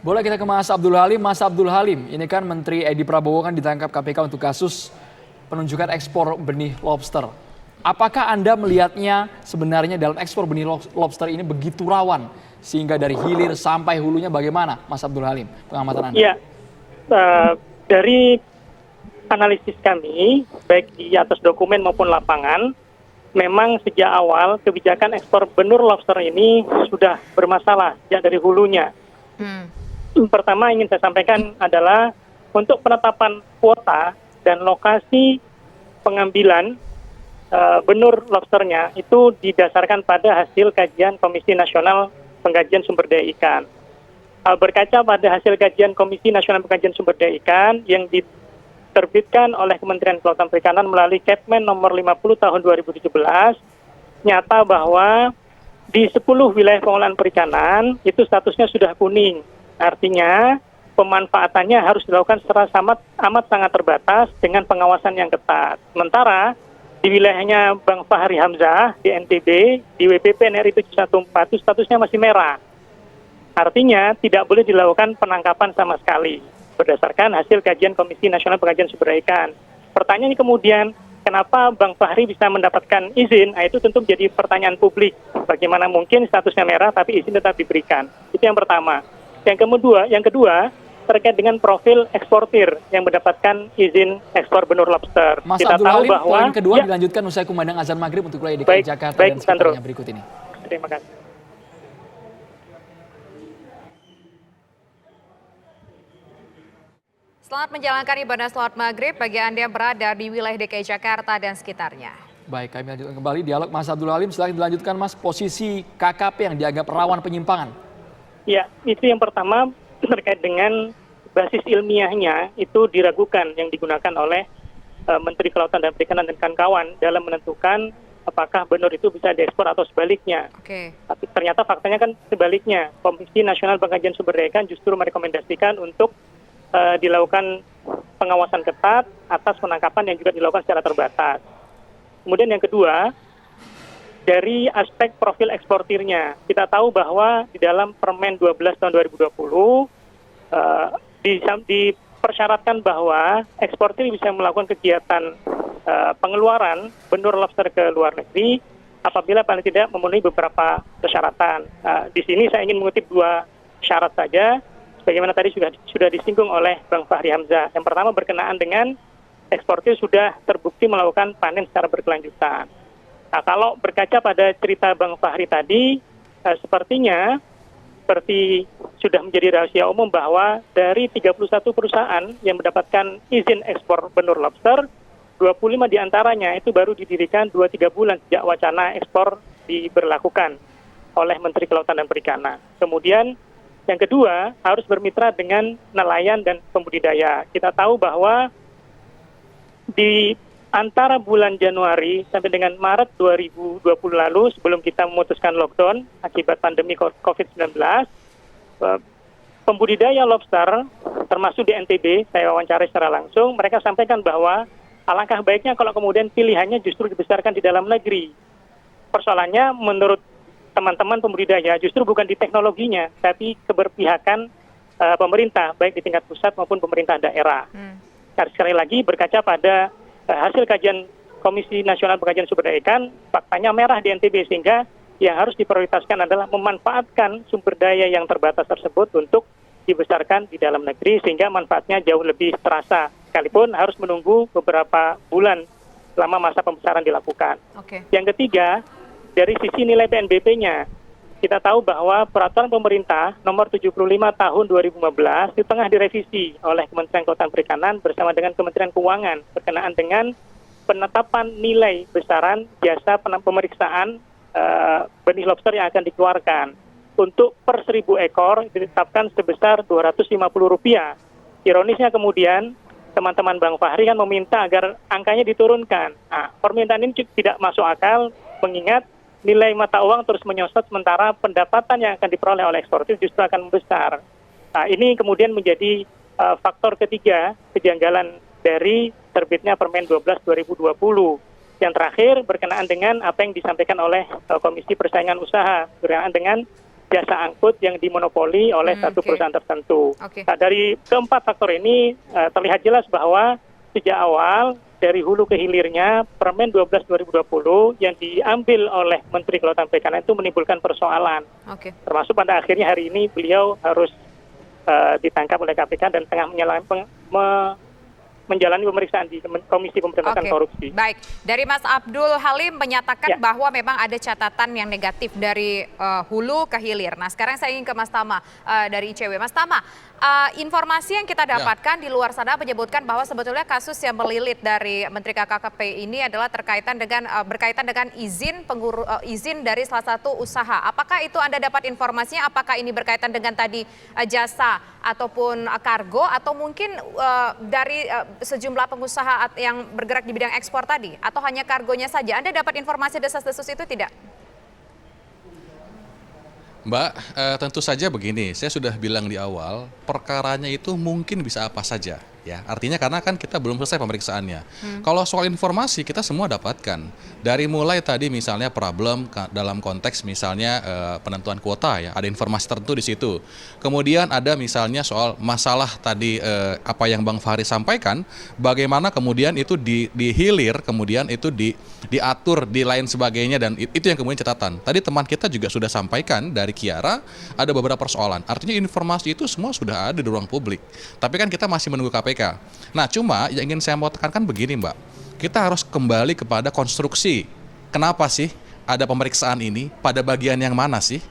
Boleh kita ke Mas Abdul Halim. Mas Abdul Halim, ini kan Menteri Edi Prabowo kan ditangkap KPK untuk kasus penunjukan ekspor benih lobster. Apakah Anda melihatnya sebenarnya dalam ekspor benih lobster ini begitu rawan? Sehingga dari hilir sampai hulunya bagaimana, Mas Abdul Halim, pengamatan Anda? Ya, dari analisis kami, baik di atas dokumen maupun lapangan, memang sejak awal kebijakan ekspor benur lobster ini sudah bermasalah sejak dari hulunya. Pertama ingin saya sampaikan adalah untuk penetapan kuota dan lokasi pengambilan benur lobsternya itu didasarkan pada hasil kajian Komisi Nasional Pengkajian Sumber Daya Ikan. Berkaca pada hasil kajian Komisi Nasional Pengkajian Sumber Daya Ikan yang diterbitkan oleh Kementerian Kelautan Perikanan melalui Kepmen nomor 50 tahun 2017, nyata bahwa di 10 wilayah pengolahan perikanan itu statusnya sudah kuning. Artinya pemanfaatannya harus dilakukan secara amat sangat terbatas dengan pengawasan yang ketat. Sementara di wilayahnya Bang Fahri Hamzah di NTB, di WPP NRI 714 itu statusnya masih merah. Artinya tidak boleh dilakukan penangkapan sama sekali berdasarkan hasil kajian Komisi Nasional Pengkajian Sumber Daya Ikan. Pertanyaannya kemudian, kenapa Bang Fahri bisa mendapatkan izin? Itu tentu menjadi pertanyaan publik. Bagaimana mungkin statusnya merah tapi izin tetap diberikan? Itu yang pertama. Yang kedua terkait dengan profil eksportir yang mendapatkan izin ekspor benur lobster. Mas Kita Abdul tahu Halim, bahwa poin kedua dilanjutkan usai kumandang azan maghrib untuk wilayah DKI Jakarta dan sekitarnya berikut ini. Terima kasih. Selamat menjalankan ibadah sholat maghrib bagi Anda yang berada di wilayah DKI Jakarta dan sekitarnya. Baik, kami lanjutkan kembali dialog Mas Abdul Halim. Silahkan dilanjutkan Mas, posisi KKP yang dianggap rawan penyimpangan. Ya, itu yang pertama terkait dengan basis ilmiahnya itu diragukan yang digunakan oleh Menteri Kelautan dan Perikanan dan kawan-kawan dalam menentukan apakah benur itu bisa diekspor atau sebaliknya. Tapi ternyata faktanya kan sebaliknya. Komisi Nasional Pengkajian Sumber Daya Ikan justru merekomendasikan untuk dilakukan pengawasan ketat atas penangkapan yang juga dilakukan secara terbatas. Kemudian yang kedua, dari aspek profil eksportirnya, kita tahu bahwa di dalam Permen 12 tahun 2020 dipersyaratkan bahwa eksportir bisa melakukan kegiatan pengeluaran benur lobster ke luar negeri apabila paling tidak memenuhi beberapa persyaratan. Di sini saya ingin mengutip 2 syarat saja, sebagaimana tadi sudah disinggung oleh Bang Fahri Hamzah. Yang pertama berkenaan dengan eksportir sudah terbukti melakukan panen secara berkelanjutan. Nah, kalau berkaca pada cerita Bang Fahri tadi, sepertinya seperti sudah menjadi rahasia umum bahwa dari 31 perusahaan yang mendapatkan izin ekspor benur lobster, 25 diantaranya itu baru didirikan 2-3 bulan sejak wacana ekspor diberlakukan oleh Menteri Kelautan dan Perikanan. Kemudian yang kedua harus bermitra dengan nelayan dan pembudidaya. Kita tahu bahwa di antara bulan Januari sampai dengan Maret 2020 lalu, sebelum kita memutuskan lockdown akibat pandemi COVID-19, pembudidaya lobster, termasuk di NTB, saya wawancara secara langsung, mereka sampaikan bahwa alangkah baiknya kalau kemudian pilihannya justru dibesarkan di dalam negeri. Persoalannya menurut teman-teman pembudidaya justru bukan di teknologinya, tapi keberpihakan pemerintah, baik di tingkat pusat maupun pemerintah daerah. Sekali lagi berkaca pada hasil kajian Komisi Nasional Pengkajian Sumber Daya Ikan, faktanya merah di NTB, sehingga yang harus diprioritaskan adalah memanfaatkan sumber daya yang terbatas tersebut untuk dibesarkan di dalam negeri, sehingga manfaatnya jauh lebih terasa, sekalipun harus menunggu beberapa bulan selama masa pembesaran dilakukan. Yang ketiga, dari sisi nilai PNBP-nya, kita tahu bahwa peraturan pemerintah nomor 75 tahun 2015 itu tengah direvisi oleh Kementerian Kelautan Perikanan bersama dengan Kementerian Keuangan berkenaan dengan penetapan nilai besaran jasa pemeriksaan benih lobster yang akan dikeluarkan. Untuk per 1.000 ekor ditetapkan sebesar Rp250. Ironisnya kemudian teman-teman Bang Fahri kan meminta agar angkanya diturunkan. Nah, permintaan ini tidak masuk akal mengingat nilai mata uang terus menyosot sementara pendapatan yang akan diperoleh oleh eksportir justru akan membesar. Nah, ini kemudian menjadi faktor ketiga kejanggalan dari terbitnya Permen 12 2020. Yang terakhir berkenaan dengan apa yang disampaikan oleh Komisi Persaingan Usaha berkenaan dengan jasa angkut yang dimonopoli oleh satu perusahaan tertentu. Nah, dari keempat faktor ini terlihat jelas bahwa sejak awal dari hulu ke hilirnya Permen 12 2020 yang diambil oleh Menteri Kelautan Perikanan itu menimbulkan persoalan. Termasuk pada akhirnya hari ini beliau harus ditangkap oleh KPK dan tengah menjalani pemeriksaan di Komisi Pemberantasan Korupsi. Baik, dari Mas Abdul Halim menyatakan bahwa memang ada catatan yang negatif dari hulu ke hilir. Nah, sekarang saya ingin ke Mas Tama dari ICW. Mas Tama, informasi yang kita dapatkan di luar sana menyebutkan bahwa sebetulnya kasus yang melilit dari Menteri KKP ini adalah berkaitan dengan izin dari salah satu usaha. Apakah itu Anda dapat informasinya? Apakah ini berkaitan dengan tadi jasa ataupun kargo atau mungkin dari sejumlah pengusaha yang bergerak di bidang ekspor tadi atau hanya kargonya saja? Anda dapat informasi desas-desus itu tidak? Mbak, tentu saja begini, saya sudah bilang di awal, perkaranya itu mungkin bisa apa saja. Ya, artinya karena kan kita belum selesai pemeriksaannya. Kalau soal informasi kita semua dapatkan. Dari mulai tadi misalnya problem dalam konteks misalnya penentuan kuota ya, ada informasi tertentu di situ. Kemudian ada misalnya soal masalah tadi apa yang Bang Fahri sampaikan, bagaimana kemudian itu dihilir, kemudian itu diatur di lain sebagainya dan itu yang kemudian catatan. Tadi teman kita juga sudah sampaikan dari Kiara ada beberapa persoalan. Artinya informasi itu semua sudah ada di ruang publik. Tapi kan kita masih menunggu KPK. Nah, cuma yang ingin saya mau tekankan begini, Mbak. Kita harus kembali kepada konstruksi. Kenapa sih ada pemeriksaan ini? Pada bagian yang mana sih?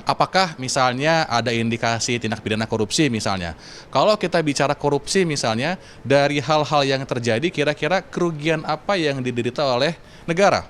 Apakah misalnya ada indikasi tindak pidana korupsi misalnya? Kalau kita bicara korupsi misalnya, dari hal-hal yang terjadi kira-kira kerugian apa yang diderita oleh negara?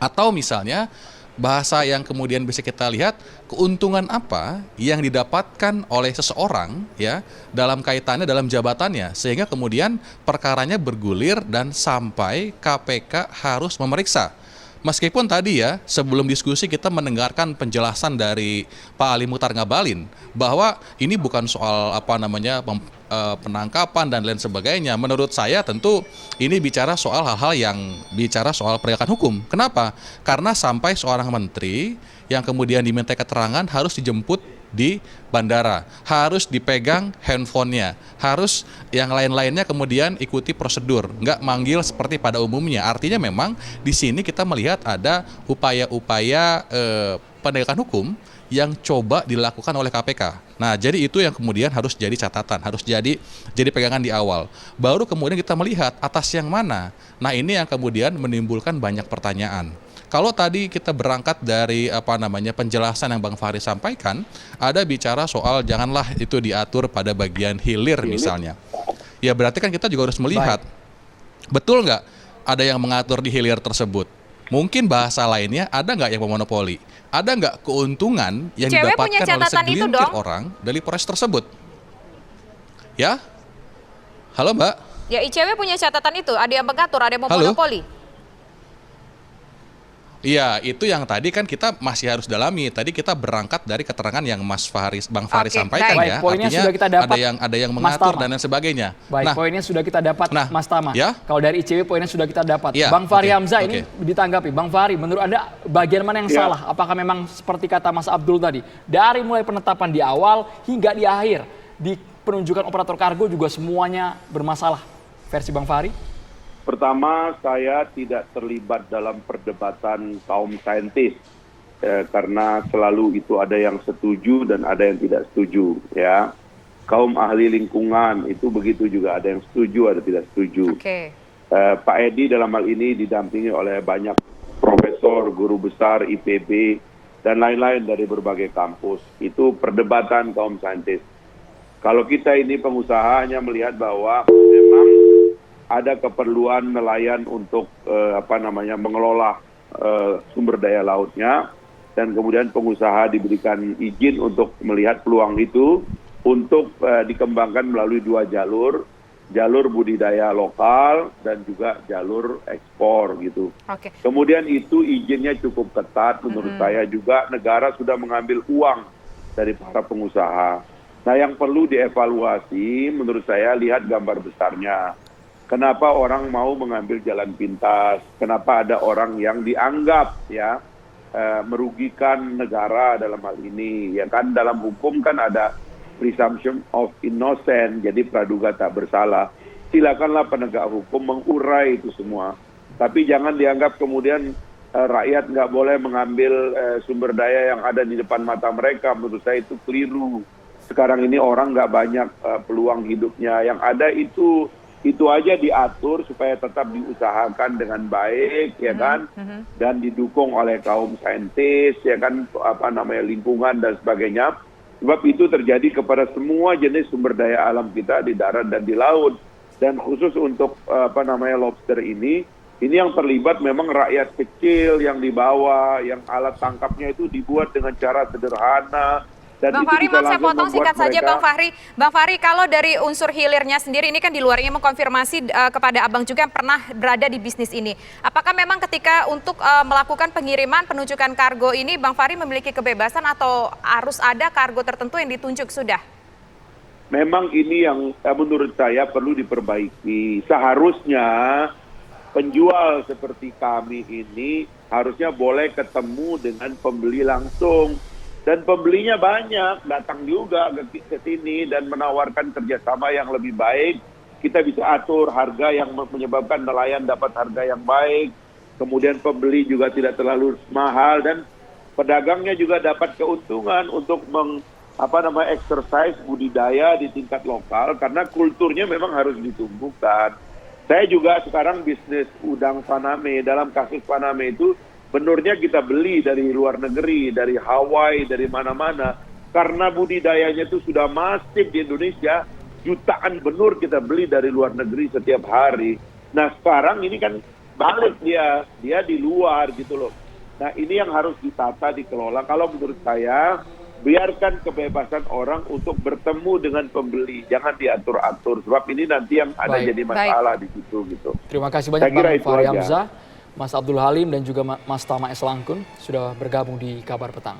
Atau misalnya bahasa yang kemudian bisa kita lihat, keuntungan apa yang didapatkan oleh seseorang ya dalam kaitannya dalam jabatannya sehingga kemudian perkaranya bergulir dan sampai KPK harus memeriksa. Meskipun tadi ya sebelum diskusi kita mendengarkan penjelasan dari Pak Ali Mukhtar Ngabalin bahwa ini bukan soal penangkapan dan lain sebagainya. Menurut saya tentu ini bicara soal hal-hal yang bicara soal penegakan hukum. Kenapa? Karena sampai seorang menteri yang kemudian diminta keterangan harus dijemput di bandara, harus dipegang handphonenya, harus yang lain-lainnya kemudian ikuti prosedur, nggak manggil seperti pada umumnya. Artinya memang di sini kita melihat ada upaya-upaya penegakan hukum yang coba dilakukan oleh KPK. Nah, jadi itu yang kemudian harus jadi catatan, harus jadi pegangan di awal. Baru kemudian kita melihat atas yang mana. Nah, ini yang kemudian menimbulkan banyak pertanyaan. Kalau tadi kita berangkat dari penjelasan yang Bang Fahri sampaikan, ada bicara soal janganlah itu diatur pada bagian hilir misalnya. Ya berarti kan kita juga harus melihat, betul nggak ada yang mengatur di hilir tersebut? Mungkin bahasa lainnya ada nggak yang memonopoli? Ada nggak keuntungan yang didapatkan oleh segelintir orang dari proses tersebut? Ya? Halo Mbak? Ya ICW punya catatan itu, ada yang mengatur, ada yang memonopoli. Iya, itu yang tadi kan kita masih harus dalami. Tadi kita berangkat dari keterangan yang Bang Fahri sampaikan ya. Poinnya artinya sudah kita dapat, ada yang mengatur dan lain sebagainya. Baik, poinnya sudah kita dapat, Mas Tama. Ya? Kalau dari ICW poinnya sudah kita dapat. Ya, Bang Fahri Hamzah ini ditanggapi. Bang Fahri, menurut Anda bagian mana yang salah? Apakah memang seperti kata Mas Abdul tadi, dari mulai penetapan di awal hingga di akhir di penunjukan operator kargo juga semuanya bermasalah? Versi Bang Fahri? Pertama, saya tidak terlibat dalam perdebatan kaum saintis karena selalu itu ada yang setuju dan ada yang tidak setuju. Ya, kaum ahli lingkungan itu begitu juga ada yang setuju, ada tidak setuju. Pak Edi dalam hal ini didampingi oleh banyak profesor, guru besar IPB dan lain-lain dari berbagai kampus. Itu perdebatan kaum saintis. Kalau kita ini pengusaha hanya melihat bahwa memang ada keperluan nelayan untuk mengelola sumber daya lautnya dan kemudian pengusaha diberikan izin untuk melihat peluang itu untuk dikembangkan melalui dua jalur budidaya lokal dan juga jalur ekspor gitu. Kemudian itu izinnya cukup ketat menurut saya juga negara sudah mengambil uang dari para pengusaha. Nah, yang perlu dievaluasi menurut saya lihat gambar besarnya. Kenapa orang mau mengambil jalan pintas? Kenapa ada orang yang dianggap ya merugikan negara dalam hal ini. Ya kan, dalam hukum kan ada presumption of innocent, jadi praduga tak bersalah. Silakanlah penegak hukum mengurai itu semua. Tapi jangan dianggap kemudian rakyat nggak boleh mengambil sumber daya yang ada di depan mata mereka. Menurut saya itu keliru. Sekarang ini orang nggak banyak peluang hidupnya. Yang ada itu aja diatur supaya tetap diusahakan dengan baik, ya kan, dan didukung oleh kaum saintis, ya kan, lingkungan dan sebagainya. Sebab itu terjadi kepada semua jenis sumber daya alam kita di darat dan di laut. Dan khusus untuk lobster ini yang terlibat memang rakyat kecil yang di bawah, yang alat tangkapnya itu dibuat dengan cara sederhana. Dan Bang Fahri, maaf saya potong singkat saja Bang Fahri. Bang Fahri, kalau dari unsur hilirnya sendiri ini kan di luarnya mengkonfirmasi kepada Abang juga yang pernah berada di bisnis ini. Apakah memang ketika untuk melakukan pengiriman penunjukan kargo ini Bang Fahri memiliki kebebasan atau harus ada kargo tertentu yang ditunjuk sudah? Memang ini yang menurut saya perlu diperbaiki. Seharusnya penjual seperti kami ini harusnya boleh ketemu dengan pembeli langsung. Dan pembelinya banyak, datang juga ke sini dan menawarkan kerjasama yang lebih baik. Kita bisa atur harga yang menyebabkan nelayan dapat harga yang baik. Kemudian pembeli juga tidak terlalu mahal dan pedagangnya juga dapat keuntungan untuk exercise budidaya di tingkat lokal karena kulturnya memang harus ditumbuhkan. Saya juga sekarang bisnis udang Faname. Dalam kasus Faname itu benurnya kita beli dari luar negeri, dari Hawaii, dari mana-mana. Karena budidayanya itu sudah masif di Indonesia, jutaan benur kita beli dari luar negeri setiap hari. Nah sekarang ini kan balik dia di luar gitu loh. Nah ini yang harus ditata, dikelola. Kalau menurut saya, biarkan kebebasan orang untuk bertemu dengan pembeli. Jangan diatur-atur, sebab ini nanti yang ada jadi masalah di situ gitu. Terima kasih banyak Bang Fahri Hamzah, Mas Abdul Halim dan juga Mas Tama S. Langkun sudah bergabung di Kabar Petang.